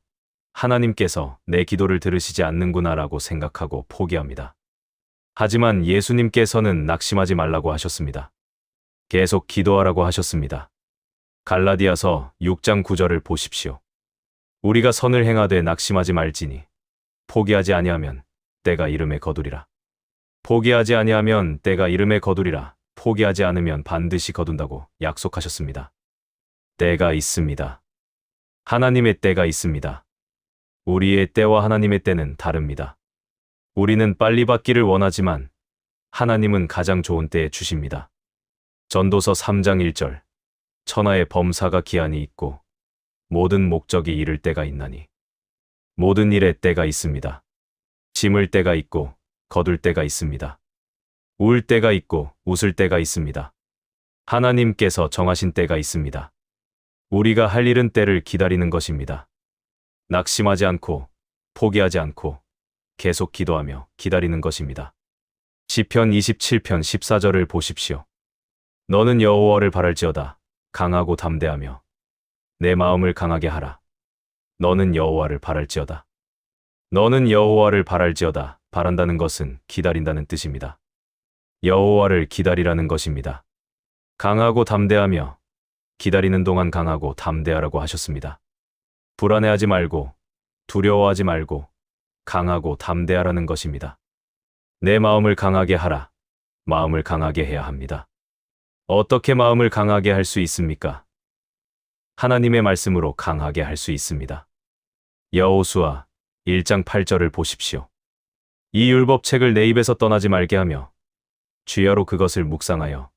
하나님께서 내 기도를 들으시지 않는구나라고 생각하고 포기합니다. 하지만 예수님께서는 낙심하지 말라고 하셨습니다. 계속 기도하라고 하셨습니다. 갈라디아서 6장 9절을 보십시오. 우리가 선을 행하되 낙심하지 말지니 포기하지 아니하면 때가 이름에 거두리라. 포기하지 아니하면 때가 이름에 거두리라. 포기하지 않으면 반드시 거둔다고 약속하셨습니다. 때가 있습니다. 하나님의 때가 있습니다. 우리의 때와 하나님의 때는 다릅니다. 우리는 빨리 받기를 원하지만 하나님은 가장 좋은 때에 주십니다. 전도서 3장 1절 천하의 범사가 기한이 있고 모든 목적이 이를 때가 있나니 모든 일에 때가 있습니다. 심을 때가 있고 거둘 때가 있습니다. 울 때가 있고 웃을 때가 있습니다. 하나님께서 정하신 때가 있습니다. 우리가 할 일은 때를 기다리는 것입니다. 낙심하지 않고 포기하지 않고 계속 기도하며 기다리는 것입니다. 시편 27편 14절을 보십시오. 너는 여호와를 바랄지어다. 강하고 담대하며 내 마음을 강하게 하라. 너는 여호와를 바랄지어다. 너는 여호와를 바랄지어다. 바란다는 것은 기다린다는 뜻입니다. 여호와를 기다리라는 것입니다. 강하고 담대하며 기다리는 동안 강하고 담대하라고 하셨습니다. 불안해하지 말고 두려워하지 말고 강하고 담대하라는 것입니다. 내 마음을 강하게 하라. 마음을 강하게 해야 합니다. 어떻게 마음을 강하게 할 수 있습니까? 하나님의 말씀으로 강하게 할 수 있습니다. 여호수아 1장 8절을 보십시오. 이 율법책을 내 입에서 떠나지 말게 하며 주야로 그것을 묵상하여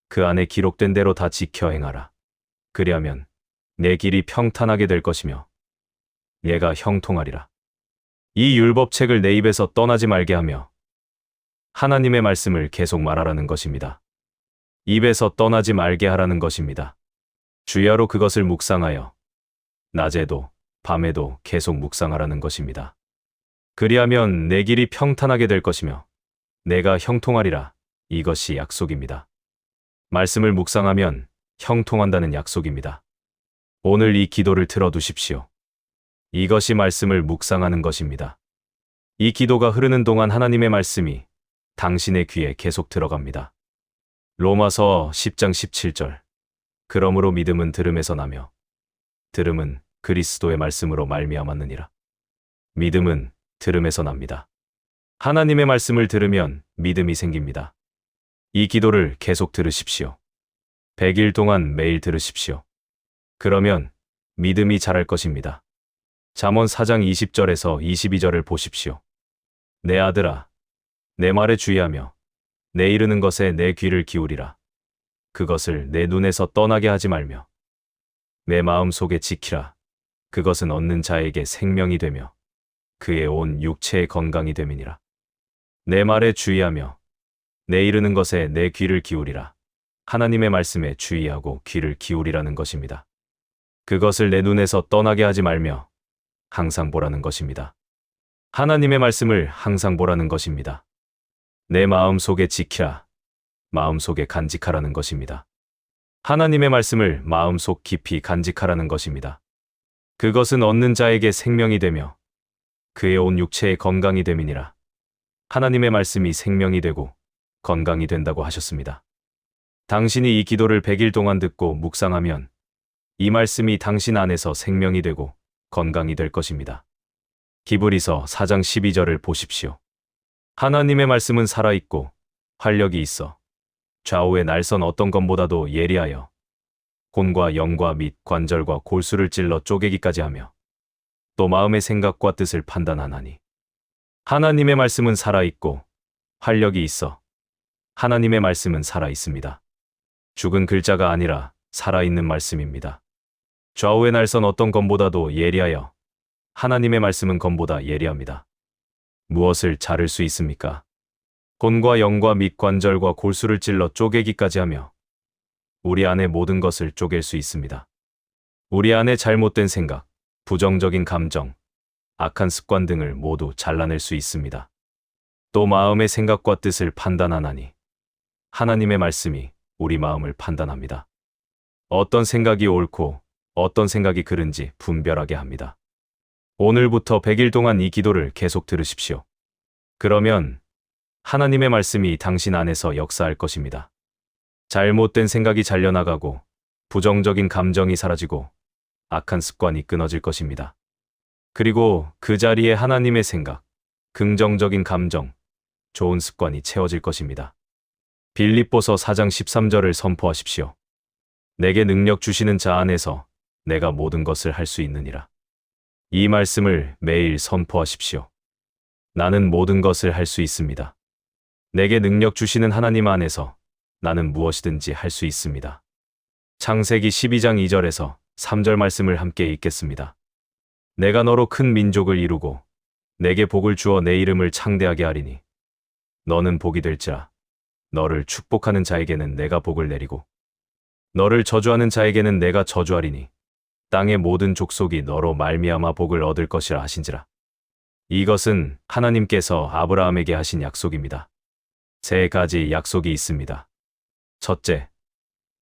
그 안에 기록된 대로 다 지켜 행하라. 그리하면 내 길이 평탄하게 될 것이며 얘가 형통하리라. 이 율법책을 내 입에서 떠나지 말게 하며 하나님의 말씀을 계속 말하라는 것입니다. 입에서 떠나지 말게 하라는 것입니다. 주야로 그것을 묵상하여 낮에도 밤에도 계속 묵상하라는 것입니다. 그리하면 내 길이 평탄하게 될 것이며 내가 형통하리라. 이것이 약속입니다. 말씀을 묵상하면 형통한다는 약속입니다. 오늘 이 기도를 들어두십시오. 이것이 말씀을 묵상하는 것입니다. 이 기도가 흐르는 동안 하나님의 말씀이 당신의 귀에 계속 들어갑니다. 로마서 10장 17절. 그러므로 믿음은 들음에서 나며 들음은 그리스도의 말씀으로 말미암았느니라. 믿음은 들음에서 납니다. 하나님의 말씀을 들으면 믿음이 생깁니다. 이 기도를 계속 들으십시오. 100일 동안 매일 들으십시오. 그러면 믿음이 자랄 것입니다. 잠언 4장 20절에서 22절을 보십시오. 내 아들아, 내 말에 주의하며 내 이르는 것에 내 귀를 기울이라. 그것을 내 눈에서 떠나게 하지 말며 내 마음 속에 지키라. 그것은 얻는 자에게 생명이 되며 그의 온 육체의 건강이 됨이니라. 내 말에 주의하며 내 이르는 것에 내 귀를 기울이라. 하나님의 말씀에 주의하고 귀를 기울이라는 것입니다. 그것을 내 눈에서 떠나게 하지 말며 항상 보라는 것입니다. 하나님의 말씀을 항상 보라는 것입니다. 내 마음 속에 지키라. 마음 속에 간직하라는 것입니다. 하나님의 말씀을 마음속 깊이 간직하라는 것입니다. 그것은 얻는 자에게 생명이 되며 그의 온 육체의 건강이 됨이니라. 하나님의 말씀이 생명이 되고 건강이 된다고 하셨습니다. 당신이 이 기도를 100일 동안 듣고 묵상하면 이 말씀이 당신 안에서 생명이 되고 건강이 될 것입니다. 기브리서 4장 12절을 보십시오. 하나님의 말씀은 살아있고 활력이 있어 좌우의 날선 어떤 것보다도 예리하여 혼과 영과 및 관절과 골수를 찔러 쪼개기까지 하며 또 마음의 생각과 뜻을 판단하나니 하나님의 말씀은 살아있고 활력이 있어 하나님의 말씀은 살아있습니다. 죽은 글자가 아니라 살아있는 말씀입니다. 좌우의 날선 어떤 검보다도 예리하여 하나님의 말씀은 검보다 예리합니다. 무엇을 자를 수 있습니까? 혼과 영과 및 관절과 골수를 찔러 쪼개기까지 하며 우리 안의 모든 것을 쪼갤 수 있습니다. 우리 안의 잘못된 생각, 부정적인 감정, 악한 습관 등을 모두 잘라낼 수 있습니다. 또 마음의 생각과 뜻을 판단하나니 하나님의 말씀이 우리 마음을 판단합니다. 어떤 생각이 옳고 어떤 생각이 그른지 분별하게 합니다. 오늘부터 100일 동안 이 기도를 계속 들으십시오. 그러면 하나님의 말씀이 당신 안에서 역사할 것입니다. 잘못된 생각이 잘려나가고 부정적인 감정이 사라지고 악한 습관이 끊어질 것입니다. 그리고 그 자리에 하나님의 생각, 긍정적인 감정, 좋은 습관이 채워질 것입니다. 빌립보서 4장 13절을 선포하십시오. 내게 능력 주시는 자 안에서 내가 모든 것을 할 수 있느니라. 이 말씀을 매일 선포하십시오. 나는 모든 것을 할 수 있습니다. 내게 능력 주시는 하나님 안에서 나는 무엇이든지 할 수 있습니다. 창세기 12장 2절에서 3절 말씀을 함께 읽겠습니다. 내가 너로 큰 민족을 이루고 내게 복을 주어 내 이름을 창대하게 하리니 너는 복이 될지라. 너를 축복하는 자에게는 내가 복을 내리고 너를 저주하는 자에게는 내가 저주하리니 땅의 모든 족속이 너로 말미암아 복을 얻을 것이라 하신지라. 이것은 하나님께서 아브라함에게 하신 약속입니다. 세 가지 약속이 있습니다. 첫째,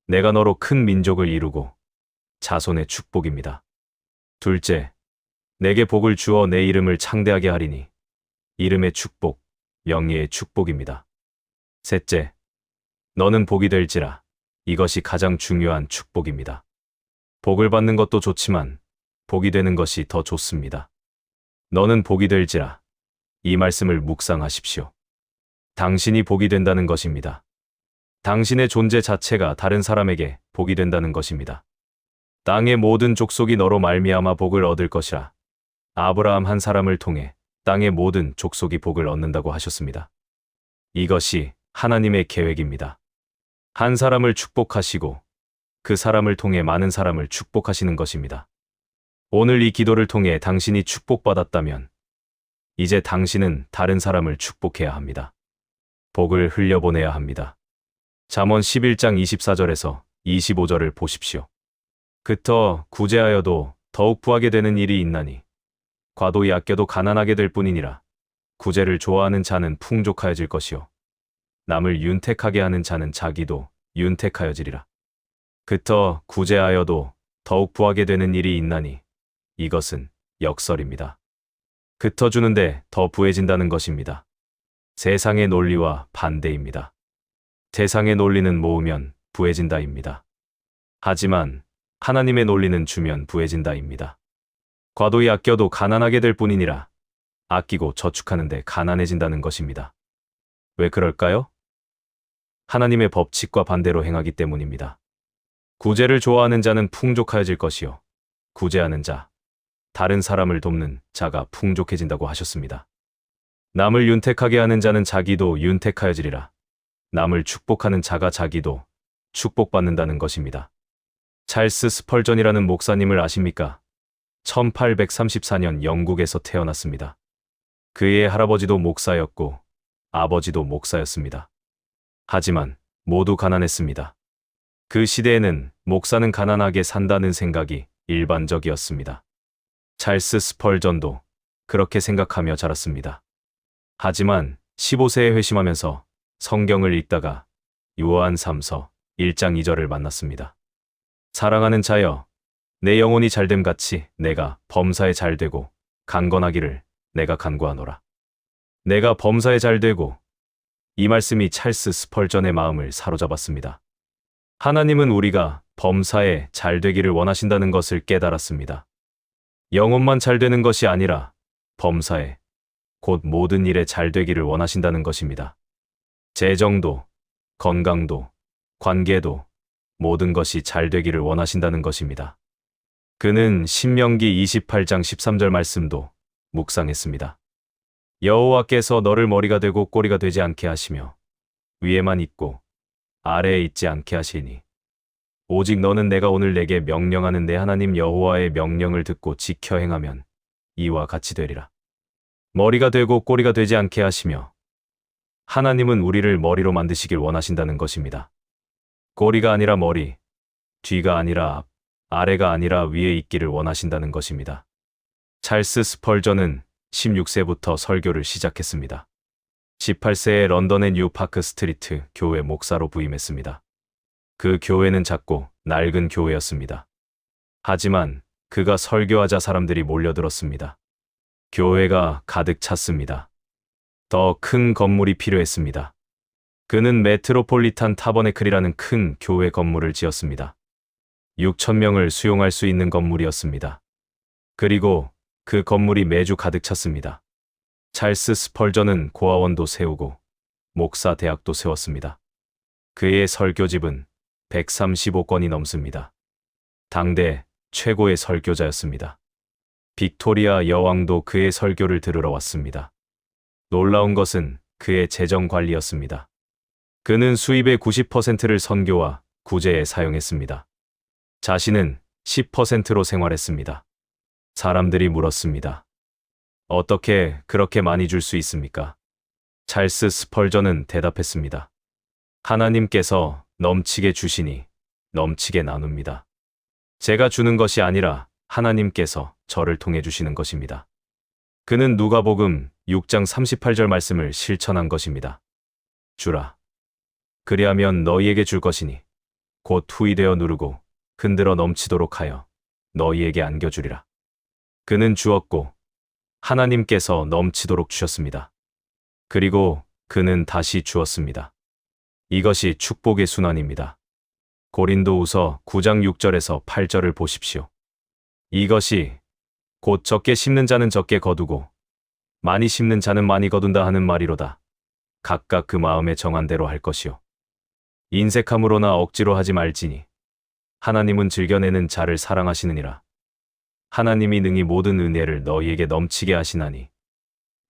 내가 너로 큰 민족을 이루고 자손의 축복입니다. 둘째, 내게 복을 주어 내 이름을 창대하게 하리니 이름의 축복, 영예의 축복입니다. 셋째, 너는 복이 될지라. 이것이 가장 중요한 축복입니다. 복을 받는 것도 좋지만 복이 되는 것이 더 좋습니다. 너는 복이 될지라. 이 말씀을 묵상하십시오. 당신이 복이 된다는 것입니다. 당신의 존재 자체가 다른 사람에게 복이 된다는 것입니다. 땅의 모든 족속이 너로 말미암아 복을 얻을 것이라. 아브라함 한 사람을 통해 땅의 모든 족속이 복을 얻는다고 하셨습니다. 이것이 하나님의 계획입니다. 한 사람을 축복하시고 그 사람을 통해 많은 사람을 축복하시는 것입니다. 오늘 이 기도를 통해 당신이 축복받았다면 이제 당신은 다른 사람을 축복해야 합니다. 복을 흘려보내야 합니다. 잠언 11장 24절에서 25절을 보십시오. 그터 구제하여도 더욱 부하게 되는 일이 있나니 과도히 아껴도 가난하게 될 뿐이니라. 구제를 좋아하는 자는 풍족하여질 것이요 남을 윤택하게 하는 자는 자기도 윤택하여지리라. 그터 구제하여도 더욱 부하게 되는 일이 있나니 이것은 역설입니다. 그터 주는데 더 부해진다는 것입니다. 세상의 논리와 반대입니다. 세상의 논리는 모으면 부해진다입니다. 하지만 하나님의 논리는 주면 부해진다입니다. 과도히 아껴도 가난하게 될 뿐이니라. 아끼고 저축하는데 가난해진다는 것입니다. 왜 그럴까요? 하나님의 법칙과 반대로 행하기 때문입니다. 구제를 좋아하는 자는 풍족하여질 것이요 구제하는 자, 다른 사람을 돕는 자가 풍족해진다고 하셨습니다. 남을 윤택하게 하는 자는 자기도 윤택하여지리라. 남을 축복하는 자가 자기도 축복받는다는 것입니다. 찰스 스펄전이라는 목사님을 아십니까? 1834년 영국에서 태어났습니다. 그의 할아버지도 목사였고 아버지도 목사였습니다. 하지만 모두 가난했습니다. 그 시대에는 목사는 가난하게 산다는 생각이 일반적이었습니다. 찰스 스펄전도 그렇게 생각하며 자랐습니다. 하지만 15세에 회심하면서 성경을 읽다가 요한 3서 1장 2절을 만났습니다. 사랑하는 자여, 내 영혼이 잘됨 같이 내가 범사에 잘되고 강건하기를 내가 간구하노라. 내가 범사에 잘되고, 이 말씀이 찰스 스펄전의 마음을 사로잡았습니다. 하나님은 우리가 범사에 잘되기를 원하신다는 것을 깨달았습니다. 영혼만 잘되는 것이 아니라 범사에 곧 모든 일에 잘되기를 원하신다는 것입니다. 재정도, 건강도, 관계도 모든 것이 잘되기를 원하신다는 것입니다. 그는 신명기 28장 13절 말씀도 묵상했습니다. 여호와께서 너를 머리가 되고 꼬리가 되지 않게 하시며 위에만 있고 아래에 있지 않게 하시니 오직 너는 내가 오늘 내게 명령하는 내 하나님 여호와의 명령을 듣고 지켜 행하면 이와 같이 되리라. 머리가 되고 꼬리가 되지 않게 하시며 하나님은 우리를 머리로 만드시길 원하신다는 것입니다. 꼬리가 아니라 머리, 뒤가 아니라 앞, 아래가 아니라 위에 있기를 원하신다는 것입니다. 찰스 스펄전은 16세부터 설교를 시작했습니다. 18세에 런던의 뉴파크 스트리트 교회 목사로 부임했습니다. 그 교회는 작고 낡은 교회였습니다. 하지만 그가 설교하자 사람들이 몰려들었습니다. 교회가 가득 찼습니다. 더 큰 건물이 필요했습니다. 그는 메트로폴리탄 타버네클이라는 큰 교회 건물을 지었습니다. 6,000명을 수용할 수 있는 건물이었습니다. 그리고 그 건물이 매주 가득 찼습니다. 찰스 스펄전은 고아원도 세우고 목사 대학도 세웠습니다. 그의 설교집은 135권이 넘습니다. 당대 최고의 설교자였습니다. 빅토리아 여왕도 그의 설교를 들으러 왔습니다. 놀라운 것은 그의 재정 관리였습니다. 그는 수입의 90%를 선교와 구제에 사용했습니다. 자신은 10%로 생활했습니다. 사람들이 물었습니다. 어떻게 그렇게 많이 줄 수 있습니까? 찰스 스펄전은 대답했습니다. 하나님께서 넘치게 주시니 넘치게 나눕니다. 제가 주는 것이 아니라 하나님께서 저를 통해 주시는 것입니다. 그는 누가복음 6장 38절 말씀을 실천한 것입니다. 주라. 그리하면 너희에게 줄 것이니 곧 후이되어 누르고 흔들어 넘치도록 하여 너희에게 안겨주리라. 그는 주었고 하나님께서 넘치도록 주셨습니다. 그리고 그는 다시 주었습니다. 이것이 축복의 순환입니다. 고린도후서 9장 6절에서 8절을 보십시오. 이것이 곧 적게 심는 자는 적게 거두고 많이 심는 자는 많이 거둔다 하는 말이로다. 각각 그 마음에 정한 대로 할 것이요. 인색함으로나 억지로 하지 말지니 하나님은 즐겨내는 자를 사랑하시느니라. 하나님이 능히 모든 은혜를 너희에게 넘치게 하시나니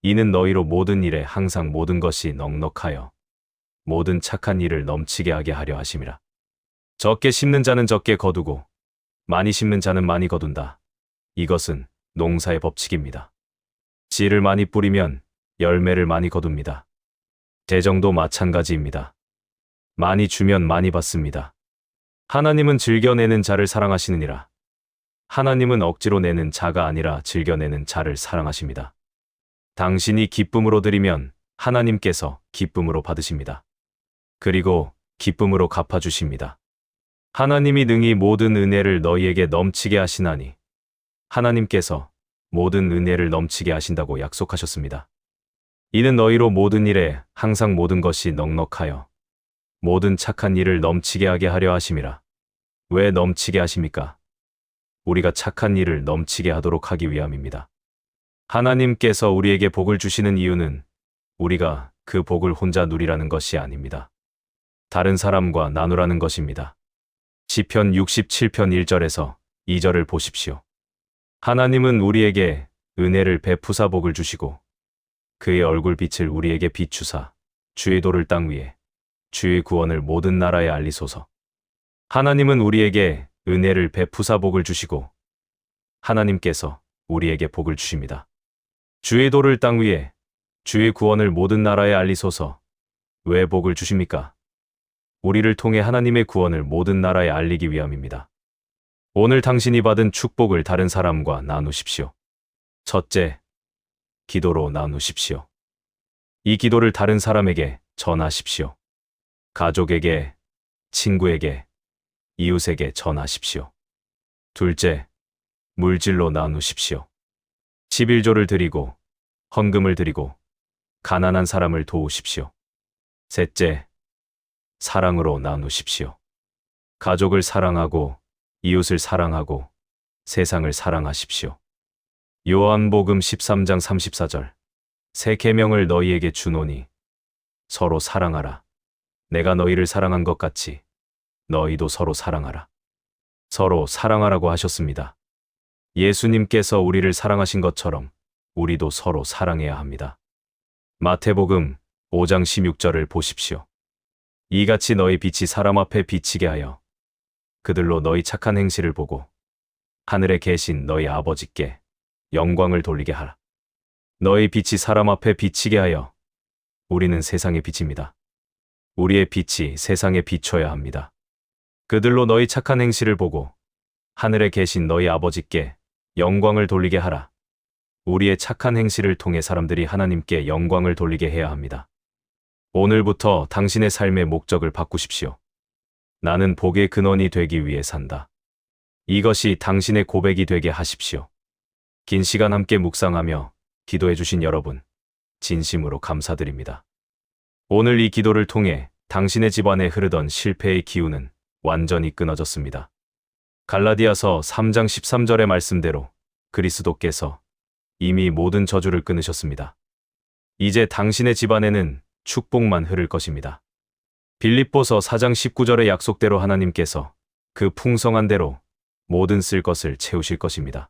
이는 너희로 모든 일에 항상 모든 것이 넉넉하여 모든 착한 일을 넘치게 하게 하려 하심이라. 적게 심는 자는 적게 거두고 많이 심는 자는 많이 거둔다. 이것은 농사의 법칙입니다. 씨를 많이 뿌리면 열매를 많이 거둡니다. 재정도 마찬가지입니다. 많이 주면 많이 받습니다. 하나님은 즐겨내는 자를 사랑하시느니라. 하나님은 억지로 내는 자가 아니라 즐겨내는 자를 사랑하십니다. 당신이 기쁨으로 드리면 하나님께서 기쁨으로 받으십니다. 그리고 기쁨으로 갚아주십니다. 하나님이 능히 모든 은혜를 너희에게 넘치게 하시나니 하나님께서 모든 은혜를 넘치게 하신다고 약속하셨습니다. 이는 너희로 모든 일에 항상 모든 것이 넉넉하여 모든 착한 일을 넘치게 하게 하려 하심이라. 왜 넘치게 하십니까? 우리가 착한 일을 넘치게 하도록 하기 위함입니다. 하나님께서 우리에게 복을 주시는 이유는 우리가 그 복을 혼자 누리라는 것이 아닙니다. 다른 사람과 나누라는 것입니다. 시편 67편 1절에서 2절을 보십시오. 하나님은 우리에게 은혜를 베푸사 복을 주시고 그의 얼굴빛을 우리에게 비추사 주의 도를 땅 위에 주의 구원을 모든 나라에 알리소서. 하나님은 우리에게 은혜를 베푸사 복을 주시고 하나님께서 우리에게 복을 주십니다. 주의 도를 땅 위에 주의 구원을 모든 나라에 알리소서. 왜 복을 주십니까? 우리를 통해 하나님의 구원을 모든 나라에 알리기 위함입니다. 오늘 당신이 받은 축복을 다른 사람과 나누십시오. 첫째, 기도로 나누십시오. 이 기도를 다른 사람에게 전하십시오. 가족에게, 친구에게, 이웃에게 전하십시오. 둘째, 물질로 나누십시오. 11조를 드리고, 헌금을 드리고, 가난한 사람을 도우십시오. 셋째, 사랑으로 나누십시오. 가족을 사랑하고, 이웃을 사랑하고, 세상을 사랑하십시오. 요한복음 13장 34절. 새 계명을 너희에게 주노니 서로 사랑하라. 내가 너희를 사랑한 것 같이 너희도 서로 사랑하라. 서로 사랑하라고 하셨습니다. 예수님께서 우리를 사랑하신 것처럼 우리도 서로 사랑해야 합니다. 마태복음 5장 16절을 보십시오. 이같이 너희 빛이 사람 앞에 비치게 하여 그들로 너희 착한 행실을 보고 하늘에 계신 너희 아버지께 영광을 돌리게 하라. 너희 빛이 사람 앞에 비치게 하여 우리는 세상의 빛입니다. 우리의 빛이 세상에 비춰야 합니다. 그들로 너희 착한 행실을 보고 하늘에 계신 너희 아버지께 영광을 돌리게 하라. 우리의 착한 행실을 통해 사람들이 하나님께 영광을 돌리게 해야 합니다. 오늘부터 당신의 삶의 목적을 바꾸십시오. 나는 복의 근원이 되기 위해 산다. 이것이 당신의 고백이 되게 하십시오. 긴 시간 함께 묵상하며 기도해 주신 여러분, 진심으로 감사드립니다. 오늘 이 기도를 통해 당신의 집안에 흐르던 실패의 기운은 완전히 끊어졌습니다. 갈라디아서 3장 13절의 말씀대로 그리스도께서 이미 모든 저주를 끊으셨습니다. 이제 당신의 집안에는 축복만 흐를 것입니다. 빌립보서 4장 19절의 약속대로 하나님께서 그 풍성한 대로 모든 쓸 것을 채우실 것입니다.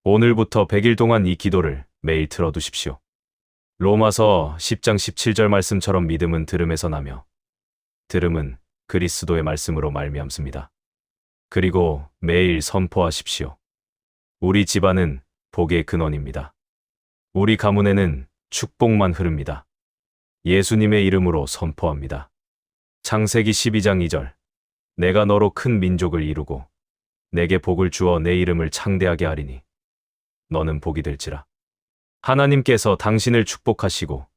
오늘부터 100일 동안 이 기도를 매일 틀어두십시오. 로마서 10장 17절 말씀처럼 믿음은 들음에서 나며 들음은 그리스도의 말씀으로 말미암습니다. 그리고 매일 선포하십시오. 우리 집안은 복의 근원입니다. 우리 가문에는 축복만 흐릅니다. 예수님의 이름으로 선포합니다. 창세기 12장 2절. 내가 너로 큰 민족을 이루고 내게 복을 주어 내 이름을 창대하게 하리니 너는 복이 될지라. 하나님께서 당신을 축복하시고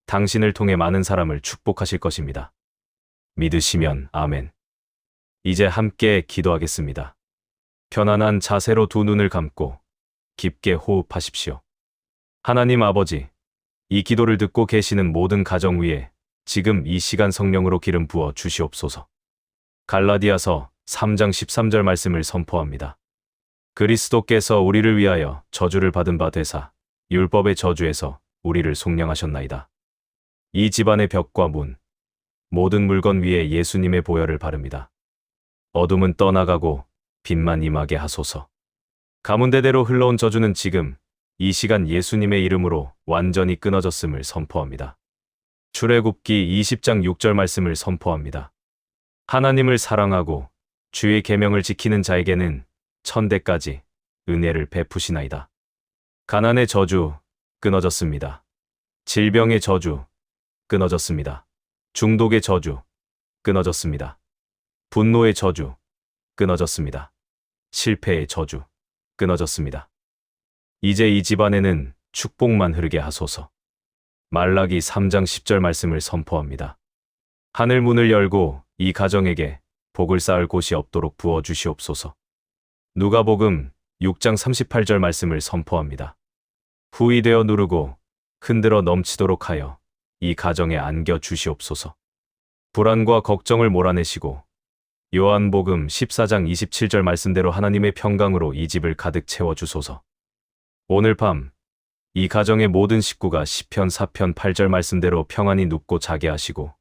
당신을 통해 많은 사람을 축복하실 것입니다. 믿으시면 아멘. 이제 함께 기도하겠습니다. 편안한 자세로 두 눈을 감고 깊게 호흡하십시오. 하나님 아버지, 이 기도를 듣고 계시는 모든 가정 위에 지금 이 시간 성령으로 기름 부어 주시옵소서. 갈라디아서 3장 13절 말씀을 선포합니다. 그리스도께서 우리를 위하여 저주를 받은 바 되사 율법의 저주에서 우리를 속량하셨나이다. 이 집안의 벽과 문, 모든 물건 위에 예수님의 보혈을 바릅니다. 어둠은 떠나가고 빛만 임하게 하소서. 가문대대로 흘러온 저주는 지금 이 시간 예수님의 이름으로 완전히 끊어졌음을 선포합니다. 출애굽기 20장 6절 말씀을 선포합니다. 하나님을 사랑하고 주의 계명을 지키는 자에게는 천대까지 은혜를 베푸시나이다. 가난의 저주 끊어졌습니다. 질병의 저주 끊어졌습니다. 중독의 저주 끊어졌습니다. 분노의 저주 끊어졌습니다. 실패의 저주 끊어졌습니다. 이제 이 집안에는 축복만 흐르게 하소서. 말라기 3장 10절 말씀을 선포합니다. 하늘 문을 열고 이 가정에게 복을 쌓을 곳이 없도록 부어주시옵소서. 누가복음 6장 38절 말씀을 선포합니다. 후이되어 누르고 흔들어 넘치도록 하여 이 가정에 안겨 주시옵소서. 불안과 걱정을 몰아내시고 요한복음 14장 27절 말씀대로 하나님의 평강으로 이 집을 가득 채워주소서. 오늘 밤 이 가정의 모든 식구가 시편 4편 8절 말씀대로 평안히 눕고 자게 하시고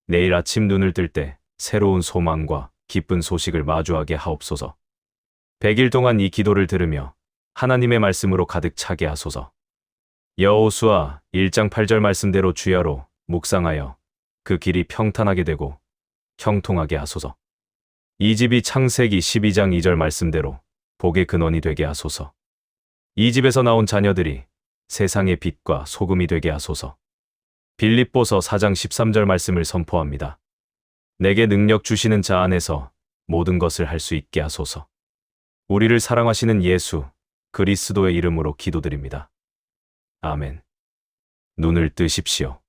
내일 아침 눈을 뜰 때 새로운 소망과 기쁜 소식을 마주하게 하옵소서. 100일 동안 이 기도를 들으며 하나님의 말씀으로 가득 차게 하소서. 여호수아 1장 8절 말씀대로 주야로 묵상하여 그 길이 평탄하게 되고 형통하게 하소서. 이 집이 창세기 12장 2절 말씀대로 복의 근원이 되게 하소서. 이 집에서 나온 자녀들이 세상의 빛과 소금이 되게 하소서. 빌립보서 4장 13절 말씀을 선포합니다. 내게 능력 주시는 자 안에서 모든 것을 할 수 있게 하소서. 우리를 사랑하시는 예수 그리스도의 이름으로 기도드립니다. 아멘. 눈을 뜨십시오.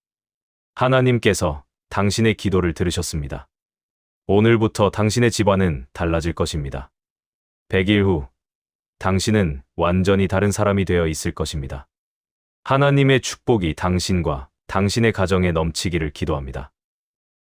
하나님께서 당신의 기도를 들으셨습니다. 오늘부터 당신의 집안은 달라질 것입니다. 100일 후 당신은 완전히 다른 사람이 되어 있을 것입니다. 하나님의 축복이 당신과 당신의 가정에 넘치기를 기도합니다.